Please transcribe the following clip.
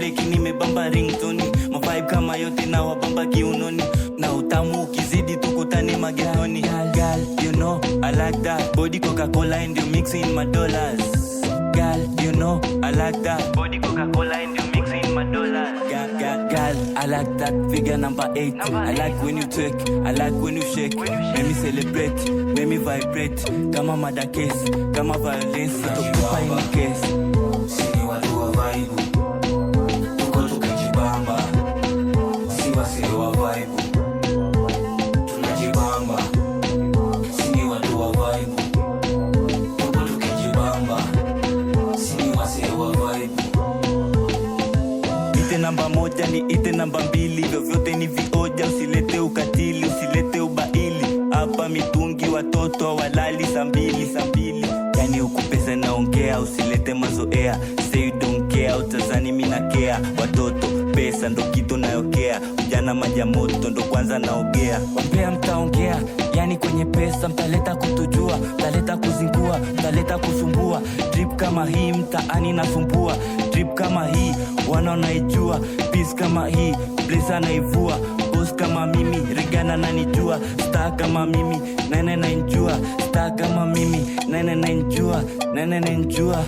deki nimebamba ringtone, mavibe kama yote na wabamba kiunoni, na utamu ukizidi tukutane magetoni. Girl, you know I like that body Coca-Cola and you mixing my dollars. Girl, you know I like that body Coca-Cola and you mixing my dollars. Girl, I like that figure number 8. I like when you twerk, I like when you shake. Make me celebrate, make me vibrate. Kama mada case, kama violence, tukupa in case. Sini watu wa vibe, tuko tukijibamba. Si wasee wa vibe, tunajibamba. Sini watu wa vibe, tuko tukijibamba. Sini wasee wa vibe. Ite namba moja ni ite namba mbili, vyovyote ni vioja, usilete ukatili, usilete ubaili. Hapa mitungi watoto walali saa mbili. Yani ukupesa naongea, usilete mazoea. Say you don't care, utazani mina care. Watoto pesa ndo kitu nayokea, ujana maja moto ndo kwanza naogea. Wambea mtaongea, yani kwenye pesa mtaleta kutujua, mtaleta kuzingua, mtaleta kusumbua. Trip kama hii mtaani nasumbua, trip kama hii wanaonaijua. Peace kama hii blazer naivua, boss kama mimi Rigana nanijua. Star kama mimi nene nainjua, star kama mimi nene nainjua.